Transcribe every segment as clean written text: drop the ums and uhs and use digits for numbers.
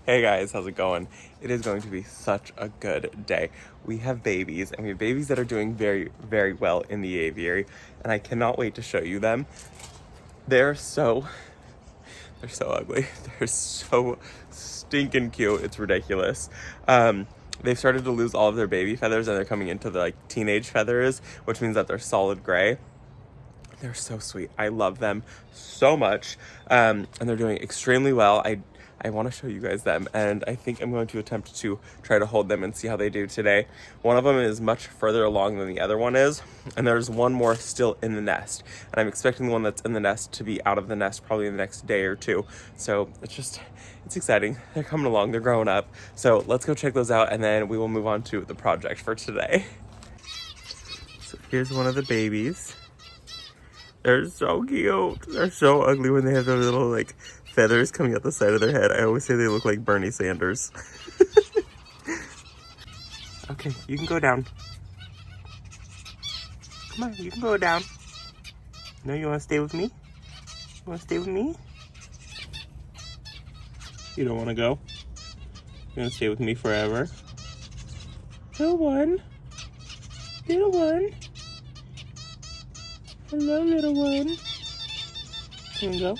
Hey guys, how's it going? It is going to be such a good day. We have babies, and we have babies that are doing very, very well in the aviary, and I cannot wait to show you them. They're so ugly. They're so stinking cute. It's ridiculous. They've started to lose all of their baby feathers, and they're coming into the teenage feathers, which means that they're solid gray. They're so sweet. I love them so much, and they're doing extremely well. I want to show you guys them, and I think I'm going to attempt to try to hold them and see how they do today. One of them is much further along than the other one is, and there's one more still in the nest, and I'm expecting the one that's in the nest to be out of the nest probably in the next day or two. So it's exciting. They're coming along. They're growing up. So let's go check those out, and then we will move on to the project for today. So here's one of the babies. They're so cute. They're so ugly when they have their little feathers coming out the side of their head. I always say they look like Bernie Sanders. Okay, you can go down. Come on, you can go down. No, you want to stay with me? You want to stay with me? You don't want to go? You want to stay with me forever? Little one. Little one. Hello, little one. Can you go?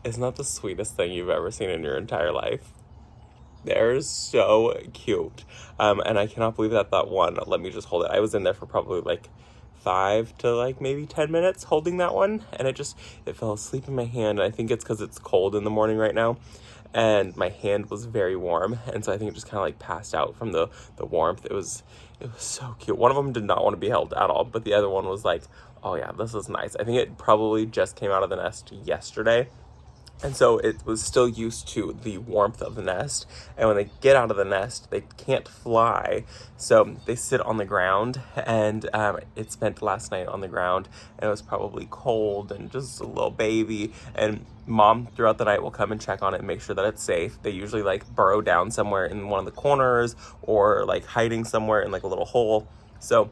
Isn't that the sweetest thing you've ever seen in your entire life? They're so cute. And I cannot believe that one let me just hold it. I was in there for probably 5 to maybe 10 minutes holding that one, and it fell asleep in my hand. And I think it's because it's cold in the morning right now, and my hand was very warm, and so I think it just kind of passed out from the warmth. It was so cute. One of them did not want to be held at all, but the other one was like, oh yeah, this is nice. I think it probably just came out of the nest yesterday, and so it was still used to the warmth of the nest. And when they get out of the nest, they can't fly. So they sit on the ground, and it spent last night on the ground, and it was probably cold and just a little baby. And mom throughout the night will come and check on it and make sure that it's safe. They usually burrow down somewhere in one of the corners, or hiding somewhere in a little hole. So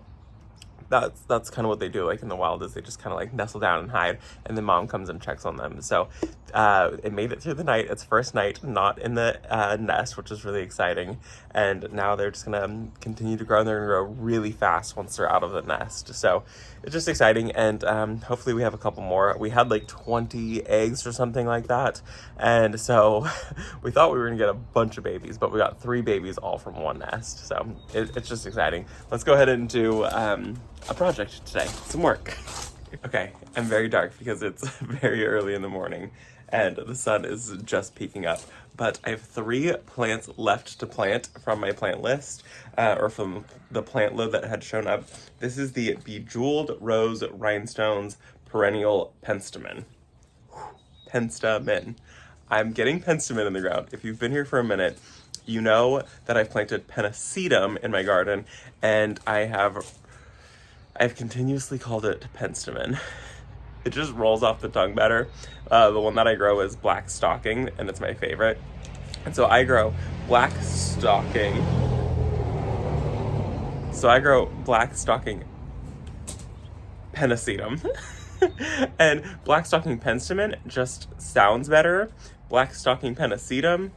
that's kind of what they do in the wild, is they just kind of nestle down and hide, and then mom comes and checks on them. So it made it through the night. Its first night not in the nest, which is really exciting. And now they're just gonna continue to grow, and they're gonna grow really fast once they're out of the nest. So it's just exciting, and hopefully we have a couple more. We had 20 eggs or something like that, and so we thought we were gonna get a bunch of babies, but we got 3 babies all from one nest. So it's just exciting. Let's go ahead and do a project today, some work. Okay, I'm very dark because it's very early in the morning and the sun is just peeking up, but I have 3 plants left to plant from my plant list, or from the plant load that had shown up. This is the Bejeweled Rose Rhinestones Penstemon. Penstemon. I'm getting penstemon in the ground. If you've been here for a minute, you know that I've planted pennisetum in my garden, and I've continuously called it penstemon. It just rolls off the tongue better. The one that I grow is black stocking, and it's my favorite. And so I grow black stocking. Pennisetum. And black stocking penstemon just sounds better. Black stocking pennisetum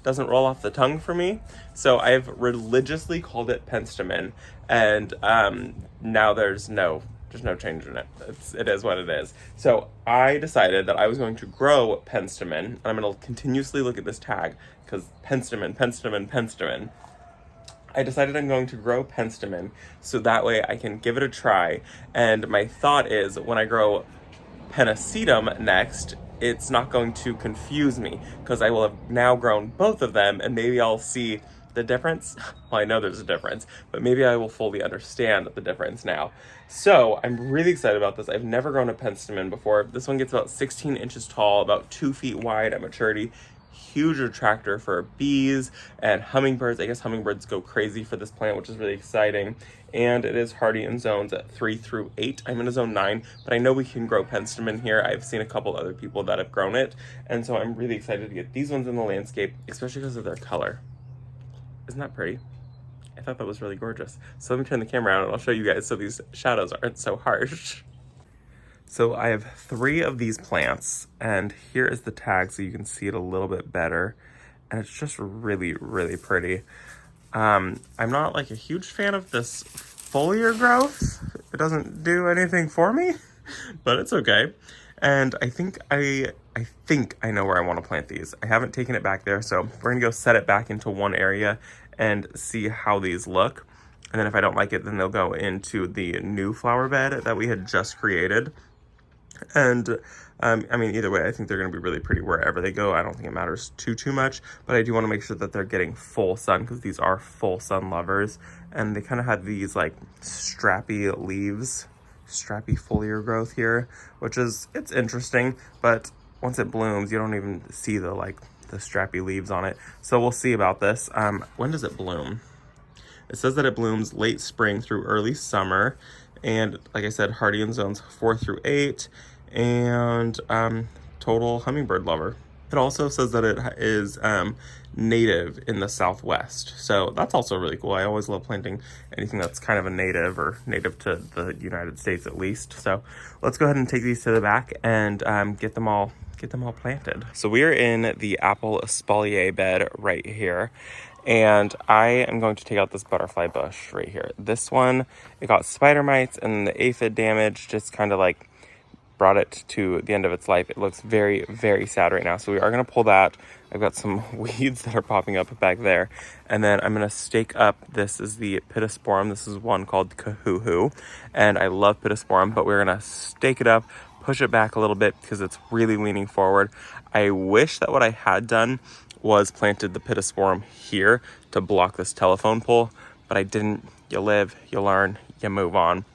doesn't roll off the tongue for me. So I've religiously called it penstemon, and now there's no change in it. It is what it is. So I decided that I was going to grow penstemon, and I'm going to continuously look at this tag, because penstemon. I decided I'm going to grow penstemon, so that way I can give it a try. And my thought is, when I grow pennisetum next, it's not going to confuse me, because I will have now grown both of them, and maybe I'll see the difference. Well, I know there's a difference, but maybe I will fully understand the difference now. So I'm really excited about this. I've never grown a penstemon before. This one gets about 16 inches tall, about 2 feet wide at maturity. Huge attractor for bees and hummingbirds. I guess hummingbirds go crazy for this plant, which is really exciting. And it is hardy in zones 3 through 8. I'm in a zone 9, but I know we can grow penstemon here. I've seen a couple other people that have grown it, and so I'm really excited to get these ones in the landscape, especially because of their color. Isn't that pretty? I thought that was really gorgeous. So let me turn the camera around and I'll show you guys so these shadows aren't so harsh. So I have 3 of these plants, and here is the tag so you can see it a little bit better. And it's just really, really pretty. I'm not like a huge fan of this foliar growth. It doesn't do anything for me, but it's okay. And I think I know where I want to plant these. I haven't taken it back there, so we're gonna go set it back into one area and see how these look. And then if I don't like it, then they'll go into the new flower bed that we had just created. And I mean, either way, I think they're going to be really pretty wherever they go. I don't think it matters too much, but I do want to make sure that they're getting full sun, because these are full sun lovers. And they kind of have these like strappy leaves, strappy foliar growth here, which is, it's interesting, but once it blooms, you don't even see the strappy leaves on it. So we'll see about this. When does it bloom? It says that it blooms late spring through early summer. And like I said, hardy in zones 4 through 8, and total hummingbird lover. It also says that it is native in the Southwest. So that's also really cool. I always love planting anything that's kind of a native, or native to the United States at least. So let's go ahead and take these to the back and get them all planted. So we are in the apple espalier bed right here. And I am going to take out this butterfly bush right here. This one, it got spider mites, and the aphid damage just kind of like brought it to the end of its life. It looks very, very sad right now. So we are going to pull that. I've got some weeds that are popping up back there. And then I'm going to stake up, this is the Pittosporum. This is one called Hula Hoe. And I love Pittosporum, but we're going to stake it up, push it back a little bit because it's really leaning forward. I wish that what I had done was planted the Pittosporum here to block this telephone pole, but I didn't. You live, you learn, you move on.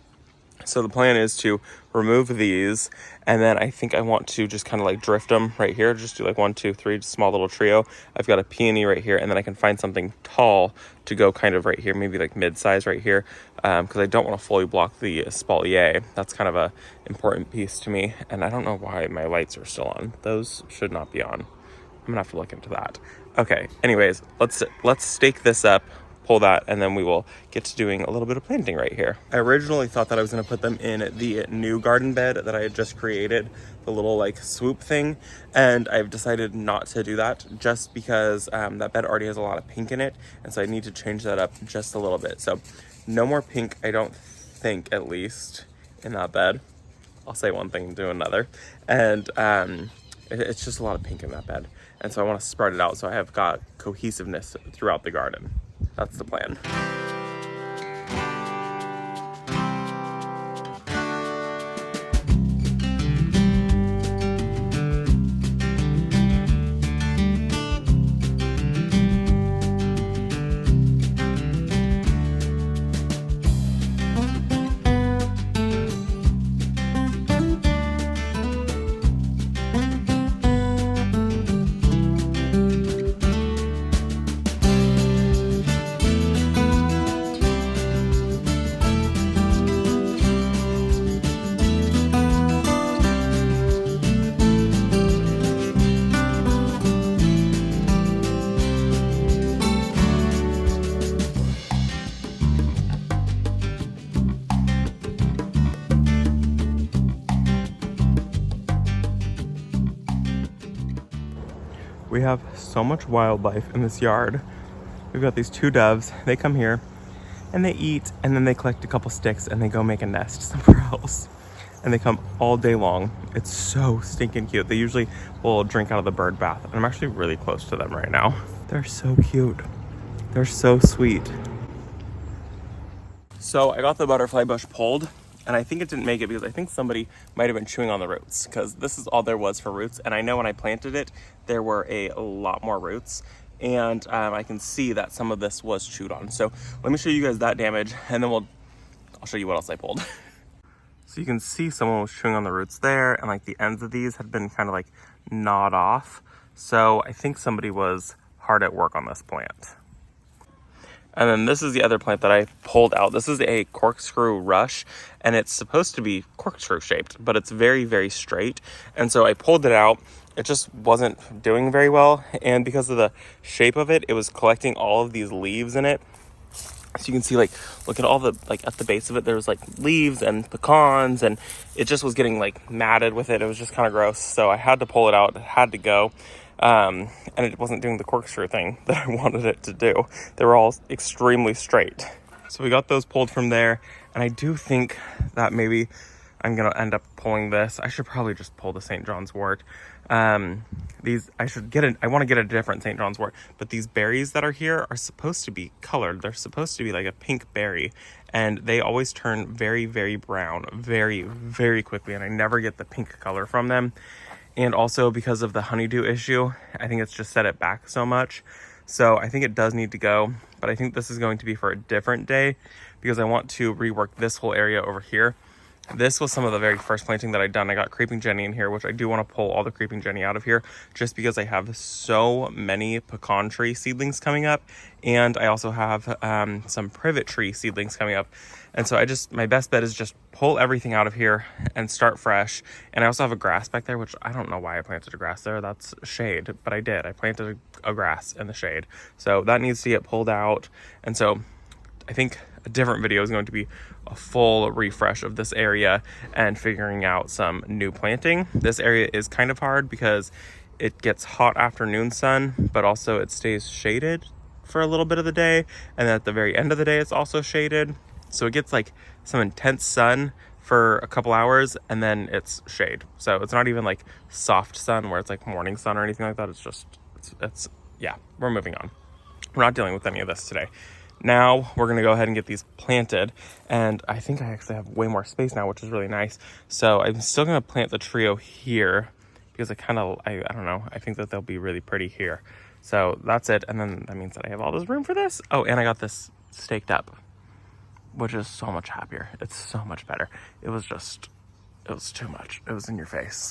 So the plan is to remove these, and then I think I want to just kind of like drift them right here, just do like 1, 2, 3, small little trio. I've got a peony right here, and then I can find something tall to go kind of right here, maybe like mid-size right here, because I don't want to fully block the espalier. That's kind of a important piece to me, and I don't know why my lights are still on. Those should not be on. I'm gonna have to look into that. Okay, anyways, let's stake this up, pull that, and then we will get to doing a little bit of planting right here. I originally thought that I was gonna put them in the new garden bed that I had just created, the little like swoop thing, and I've decided not to do that just because that bed already has a lot of pink in it, and so I need to change that up just a little bit. So no more pink, I don't think, at least, in that bed. I'll say one thing and do another. And it's just a lot of pink in that bed. And so I want to spread it out so I have got cohesiveness throughout the garden. That's the plan. We have so much wildlife in this yard. We've got these 2 doves. They come here and they eat, and then they collect a couple sticks and they go make a nest somewhere else. And they come all day long. It's so stinking cute. They usually will drink out of the bird bath, and I'm actually really close to them right now. They're so cute. They're so sweet. So I got the butterfly bush pulled, and I think it didn't make it because I think somebody might have been chewing on the roots, because this is all there was for roots. And I know when I planted it, there were a lot more roots, and I can see that some of this was chewed on. So let me show you guys that damage, and then I'll show you what else I pulled. So you can see someone was chewing on the roots there, and like the ends of these had been kind of like gnawed off. So I think somebody was hard at work on this plant. And then this is the other plant that I pulled out. This is a corkscrew rush, and it's supposed to be corkscrew shaped, but it's very, very straight. And so I pulled it out. It just wasn't doing very well. And because of the shape of it, it was collecting all of these leaves in it. So you can see, like, look at all the, like, at the base of it, there was, like, leaves and pecans, and it just was getting, like, matted with it. It was just kind of gross. So I had to pull it out. It had to go. And it wasn't doing the corkscrew thing that I wanted it to do. They were all extremely straight. So we got those pulled from there. And I do think that maybe I'm going to end up pulling this. I should probably just pull the St. John's wort. I want to get a different St. John's wort, but these berries that are here are supposed to be colored. They're supposed to be like a pink berry, and they always turn very, very brown very, very quickly, and I never get the pink color from them. And also because of the honeydew issue, I think it's just set it back so much. So I think it does need to go, but I think this is going to be for a different day because I want to rework this whole area over here. This was some of the very first planting that I'd done. I got Creeping Jenny in here, which I do want to pull all the Creeping Jenny out of here just because I have so many pecan tree seedlings coming up. And I also have some privet tree seedlings coming up. And so my best bet is just pull everything out of here and start fresh. And I also have a grass back there, which I don't know why I planted a grass there. That's shade, but I did. I planted a grass in the shade. So that needs to get pulled out. And so I think a different video is going to be a full refresh of this area and figuring out some new planting. This area is kind of hard because it gets hot afternoon sun, but also it stays shaded for a little bit of the day. And then at the very end of the day, it's also shaded. So it gets like some intense sun for a couple hours and then it's shade. So it's not even like soft sun where it's like morning sun or anything like that. It's yeah, we're moving on. We're not dealing with any of this today. Now we're going to go ahead and get these planted, and I think I actually have way more space now, which is really nice. So I'm still going to plant the trio here because I don't know, I think that they'll be really pretty here. So that's it, and then that means that I have all this room for this. Oh, and I got this staked up, which is so much happier. It's so much better. It was too much. It was in your face.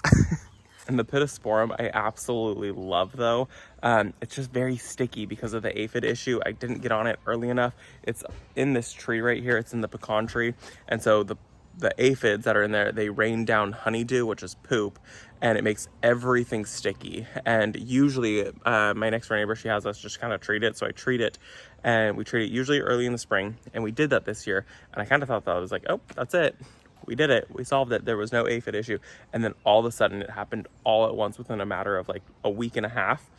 And the Pittosporum I absolutely love though. It's just very sticky because of the aphid issue. I didn't get on it early enough. It's in this tree right here. It's in the pecan tree. And so the aphids that are in there, they rain down honeydew, which is poop, and it makes everything sticky. And usually my next door neighbor, she has us just kind of treat it. So I treat it, and we treat it usually early in the spring. And we did that this year. And I kind of thought that I was like, oh, that's it. We did it. We solved it. There was no aphid issue. And then all of a sudden it happened all at once within a matter of like a week and a half.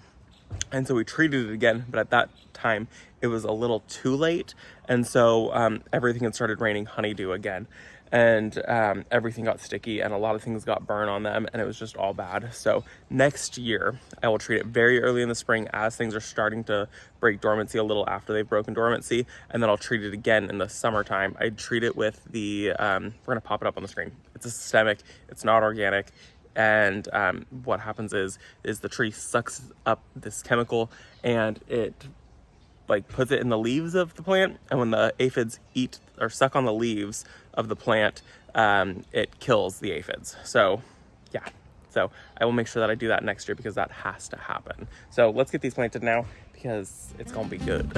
And so we treated it again, but at that time it was a little too late. And so everything had started raining honeydew again. And everything got sticky and a lot of things got burned on them and it was just all bad. So next year I will treat it very early in the spring as things are starting to break dormancy a little after they've broken dormancy, and then I'll treat it again in the summertime. I treat it with the we're gonna pop it up on the screen. It's a systemic, it's not organic, and what happens is the tree sucks up this chemical and it like puts it in the leaves of the plant, and when the aphids eat or suck on the leaves of the plant, it kills the aphids. So yeah, so I will make sure that I do that next year because that has to happen. So let's get these planted now because it's gonna be good.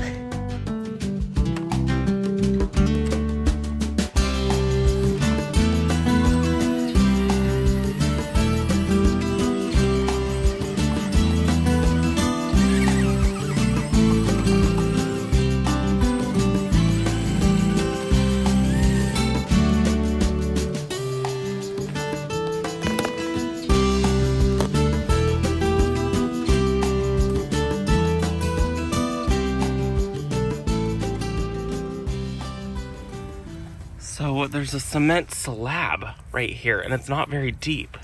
So there's a cement slab right here and it's not very deep,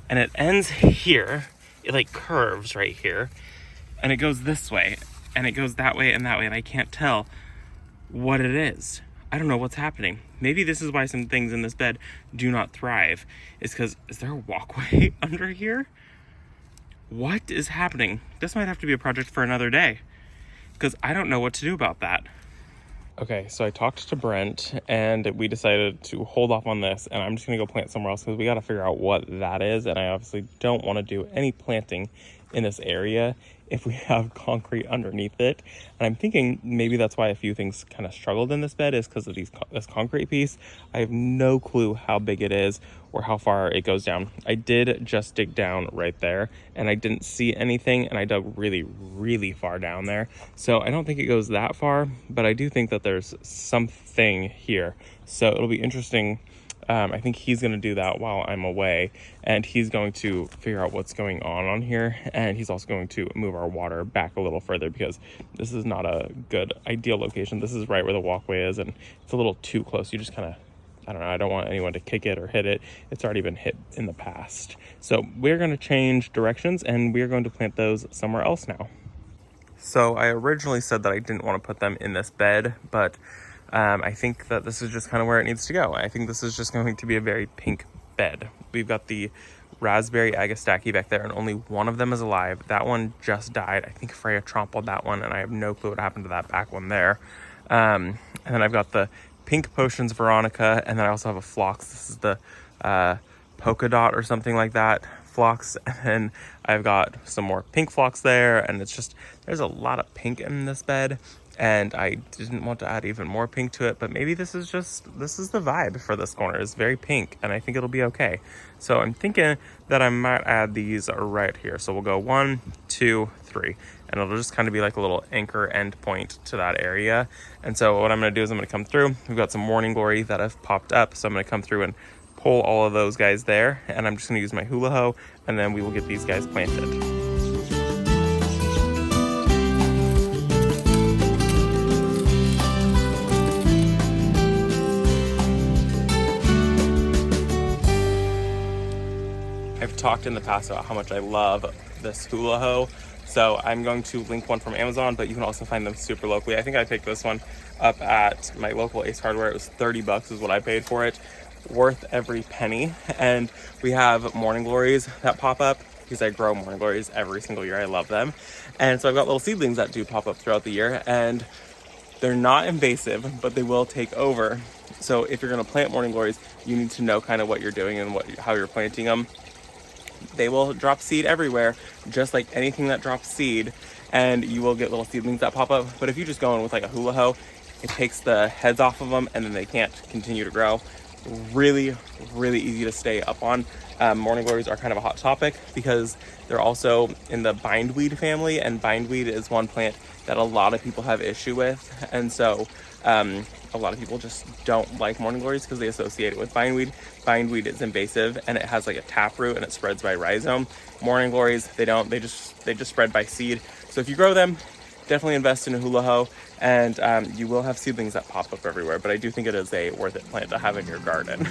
and it ends here. It like curves right here and it goes this way and it goes that way and that way, and I can't tell what it is. I don't know what's happening. Maybe this is why some things in this bed do not thrive. Is there a walkway under here? What is happening? This might have to be a project for another day because I don't know what to do about that. Okay, so I talked to Brent and we decided to hold off on this, and I'm just gonna go plant somewhere else because we gotta figure out what that is, and I obviously don't want to do any planting in this area if we have concrete underneath it. And I'm thinking maybe that's why a few things kind of struggled in this bed, is because of this concrete piece. I have no clue how big it is or how far it goes down. I did just dig down right there and I didn't see anything, and I dug really, really far down there. So I don't think it goes that far, but I do think that there's something here. So it'll be interesting. I think he's going to do that while I'm away, and he's going to figure out what's going on here, and he's also going to move our water back a little further because this is not a good ideal location. This is right where the walkway is, and it's a little too close. You just kind of, I don't know, I don't want anyone to kick it or hit it. It's already been hit in the past. So we're going to change directions, and we're going to plant those somewhere else now. So I originally said that I didn't want to put them in this bed, but I think that this is just kind of where it needs to go. I think this is just going to be a very pink bed. We've got the raspberry agastaki back there, and only one of them is alive. That one just died. I think Freya trampled that one, and I have no clue what happened to that back one there. And then I've got the pink potions Veronica, and then I also have a phlox. This is the polka dot or something like that phlox, and then I've got some more pink phlox there, and it's just, there's a lot of pink in this bed, and I didn't want to add even more pink to it, but maybe this is the vibe for this corner. It's very pink, and I think it'll be okay. So I'm thinking that I might add these right here. So we'll go 1, 2, 3, and it'll just kind of be like a little anchor end point to that area. And so what I'm going to do is I'm going to come through. We've got some morning glory that have popped up, so I'm going to come through and pull all of those guys there, and I'm just going to use my hula hoe, and then we will get these guys planted. I've talked in the past about how much I love this hula hoe, so I'm going to link one from Amazon, but you can also find them super locally. I think I picked this one up at my local Ace Hardware. It was $30 is what I paid for it. Worth every penny. And we have morning glories that pop up because I grow morning glories every single year. I love them. And so I've got little seedlings that do pop up throughout the year, and they're not invasive, but they will take over. So if you're going to plant morning glories, you need to know kind of what you're doing and how you're planting them. They will drop seed everywhere, just like anything that drops seed, and you will get little seedlings that pop up. But if you just go in with like a hula hoe, it takes the heads off of them, and then they can't continue to grow. Really, really easy to stay up on. Morning glories are kind of a hot topic because they're also in the bindweed family, and bindweed is one plant that a lot of people have issue with, and so a lot of people just don't like morning glories because they associate it with bindweed. Bindweed is invasive, and it has like a taproot, and it spreads by rhizome. Morning glories, they don't. They just spread by seed. So if you grow them, definitely invest in a hula hoe, and you will have seedlings that pop up everywhere, but I do think it is a worth it plant to have in your garden.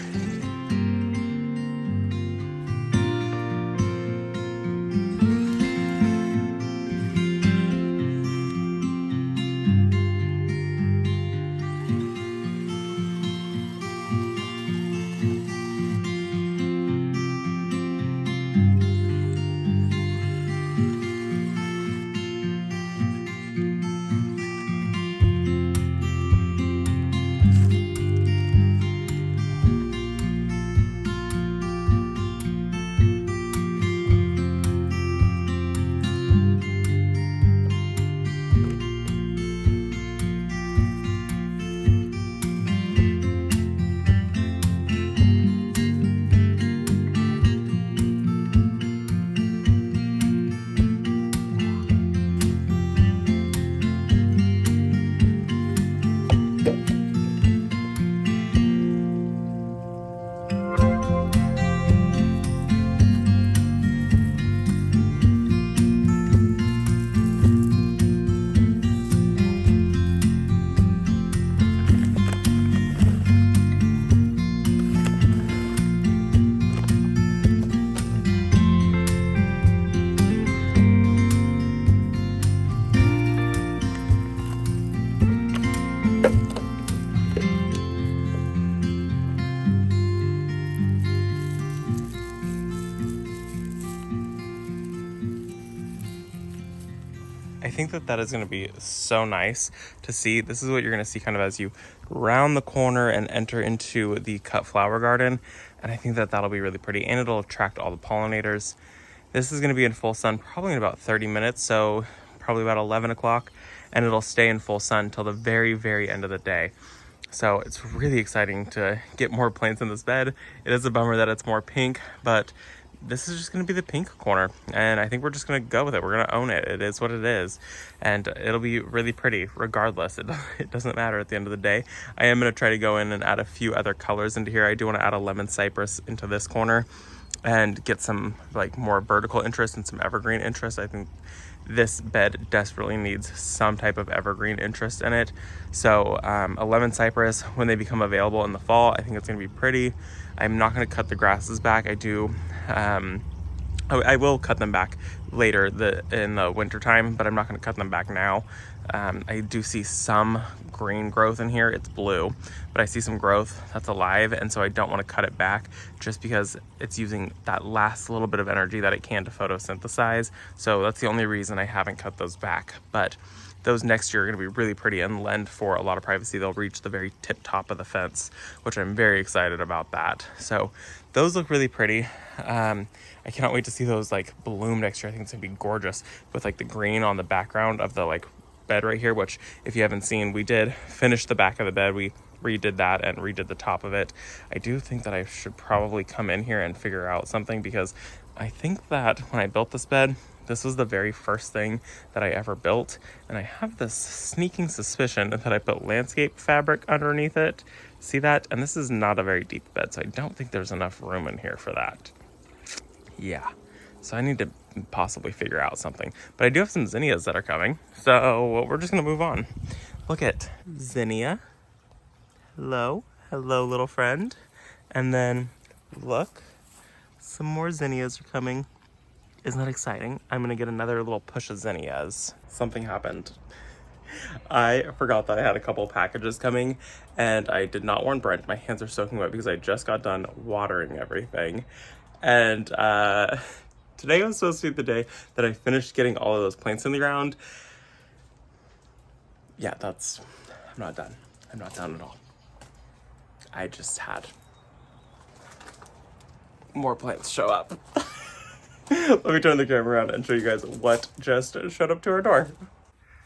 I think that is going to be so nice to see. This is what you're going to see kind of as you round the corner and enter into the cut flower garden. And I think that that'll be really pretty, and it'll attract all the pollinators. This is going to be in full sun probably in about 30 minutes, so probably about 11 o'clock, and it'll stay in full sun till the very, very end of the day. So it's really exciting to get more plants in this bed. It is a bummer that it's more pink, but this is just going to be the pink corner, and I think we're just going to go with it. We're going to own it. It is what it is, and it'll be really pretty regardless. It doesn't matter at the end of the day. I am going to try to go in and add a few other colors into here. I do want to add a lemon cypress into this corner and get some like more vertical interest and some evergreen interest. I think this bed desperately needs some type of evergreen interest in it. So a lemon cypress, when they become available in the fall, I think it's going to be pretty. I'm not going to cut the grasses back. I will cut them back later in the winter time, but I'm not going to cut them back now. I do see some green growth in here. It's blue, but I see some growth that's alive, and so I don't want to cut it back just because it's using that last little bit of energy that it can to photosynthesize. So that's the only reason I haven't cut those back. But those next year are going to be really pretty and lend for a lot of privacy. They'll reach the very tip top of the fence, which I'm very excited about that. So those look really pretty. I cannot wait to see those like bloom next year. I think it's gonna be gorgeous with like the green on the background of the like bed right here, which if you haven't seen, we did finish the back of the bed. We redid that and redid the top of it. I do think that I should probably come in here and figure out something, because I think that when I built this bed, this was the very first thing that I ever built, and I have this sneaking suspicion that I put landscape fabric underneath it. See that? And this is not a very deep bed, so I don't think there's enough room in here for that. Yeah, so I need to possibly figure out something. But I do have some zinnias that are coming, so we're just gonna move on. Look at zinnia. Hello, hello little friend. And then look, some more zinnias are coming. Isn't that exciting? I'm gonna get another little push of zinnias. Something happened. I forgot that I had a couple packages coming, and I did not warn Brent. My hands are soaking wet because I just got done watering everything. And today was supposed to be the day that I finished getting all of those plants in the ground. Yeah, I'm not done. I'm not done at all. I just had more plants show up. Let me turn the camera around and show you guys what just showed up to our door.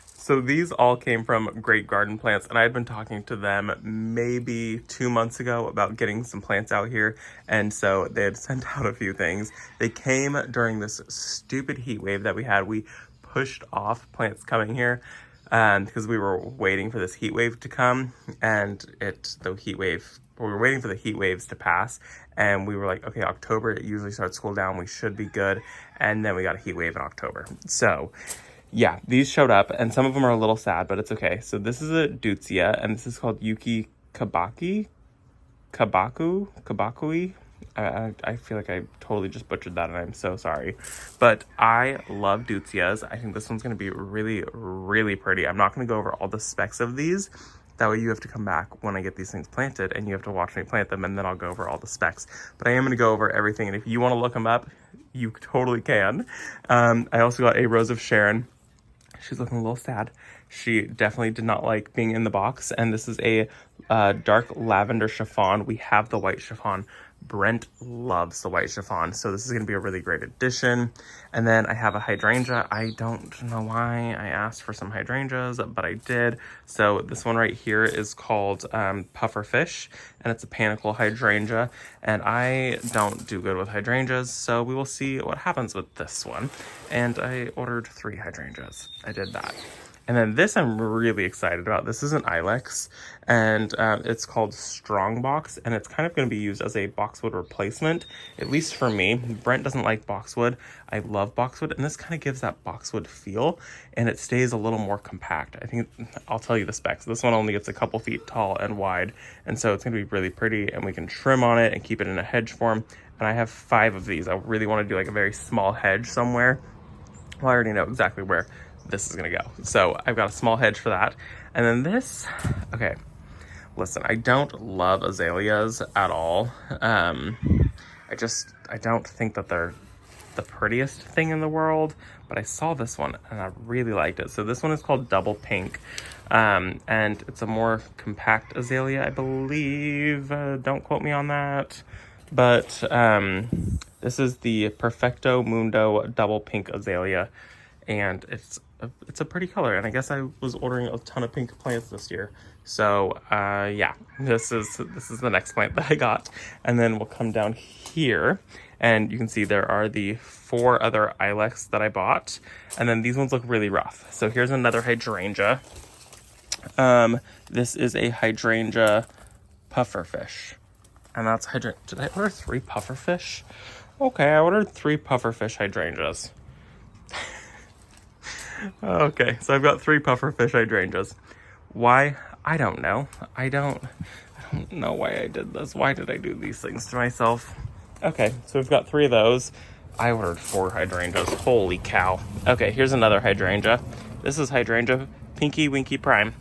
So these all came from Great Garden Plants, and I had been talking to them maybe 2 months ago about getting some plants out here, and so they had sent out a few things. They came during this stupid heat wave that we had. We pushed off plants coming here because we were waiting for this heat wave to come, and we were waiting for the heat waves to pass, and we were like, okay, October, it usually starts to cool down, we should be good, and then we got a heat wave in October. So yeah, these showed up, and some of them are a little sad, but it's okay. So this is a Deutzia, and this is called Yuki Kabakui. I feel like I totally just butchered that, and I'm so sorry. But I love Deutzias. I think this one's going to be really, really pretty. I'm not going to go over all the specs of these. That way you have to come back when I get these things planted, and you have to watch me plant them, and then I'll go over all the specs. But I am going to go over everything, and if you want to look them up, you totally can. I also got a Rose of Sharon. She's looking a little sad. She definitely did not like being in the box. And this is a dark lavender chiffon. We have the white chiffon. Brent loves the white chiffon, so this is going to be a really great addition. And then I have a hydrangea. I don't know why I asked for some hydrangeas, but I did. So this one right here is called Pufferfish, and it's a panicle hydrangea. And I don't do good with hydrangeas, so we will see what happens with this one. And I ordered 3 hydrangeas. I did that. And then this I'm really excited about. This is an Ilex, and it's called Strongbox, and it's kind of going to be used as a boxwood replacement, at least for me. Brent doesn't like boxwood. I love boxwood, and this kind of gives that boxwood feel, and it stays a little more compact. I think I'll tell you the specs. This one only gets a couple feet tall and wide, and so it's going to be really pretty, and we can trim on it and keep it in a hedge form. And I have 5 of these. I really want to do like a very small hedge somewhere. Well, I already know exactly where this is gonna go. So I've got a small hedge for that. And then this, okay, listen, I don't love azaleas at all. I don't think that they're the prettiest thing in the world, but I saw this one and I really liked it. So this one is called Double Pink, and it's a more compact azalea, I believe. Don't quote me on that. But This is the Perfecto Mundo Double Pink Azalea, and it's a pretty color, and I guess I was ordering a ton of pink plants this year. So yeah, this is the next plant that I got. And then we'll come down here, and you can see there are the 4 other ilex that I bought, and then these ones look really rough. So here's another hydrangea. This is a hydrangea pufferfish, and that's hydrangea. Did I order 3 pufferfish? Okay, I ordered 3 pufferfish hydrangeas. Okay, so I've got 3 pufferfish hydrangeas. Why? I don't know. I don't know why I did this. Why did I do these things to myself? Okay, so we've got 3 of those. I ordered 4 hydrangeas. Holy cow. Okay, here's another hydrangea. This is hydrangea Pinky Winky Prime,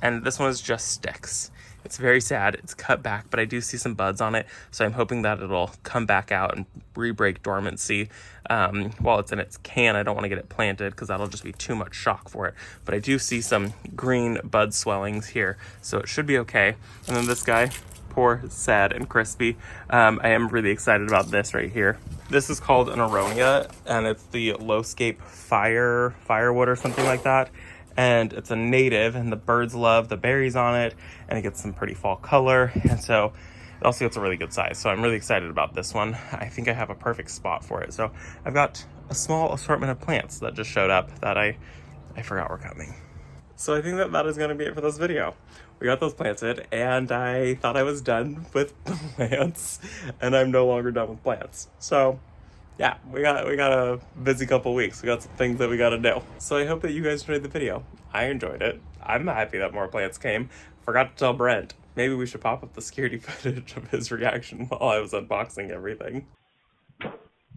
and this one is just sticks. It's very sad. It's cut back, but I do see some buds on it, so I'm hoping that it'll come back out and re-break dormancy while it's in its can. I don't want to get it planted because that'll just be too much shock for it. But I do see some green bud swellings here, so it should be okay. And then this guy, poor, sad, and crispy. I am really excited about this right here. This is called an aronia, and it's the Lowscape Firewood or something like that. And it's a native, and the birds love the berries on it, and it gets some pretty fall color, and so it also gets a really good size. So I'm really excited about this one. I think I have a perfect spot for it. So I've got a small assortment of plants that just showed up that I forgot were coming. So I think that is going to be it for this video. We got those planted, and I thought I was done with plants, and I'm no longer done with plants. So yeah, we got a busy couple weeks. We got some things that we got to do. So I hope that you guys enjoyed the video. I enjoyed it. I'm happy that more plants came. Forgot to tell Brent. Maybe we should pop up the security footage of his reaction while I was unboxing everything.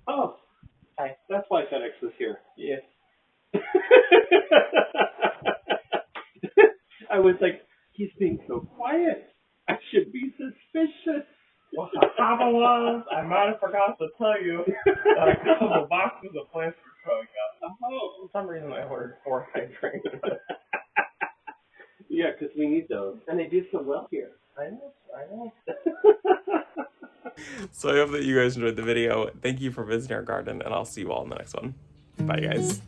Oh, hi. That's why FedEx is here. Yeah. I was like, he's being so quiet. I should be suspicious. Well, the problem was, I might have forgot to tell you that a couple of boxes of plants were showing up. Oh, for some reason I ordered 4 hydrangeas. Yeah, because we need those. And they do so well here. I know. So I hope that you guys enjoyed the video. Thank you for visiting our garden, and I'll see you all in the next one. Bye, guys.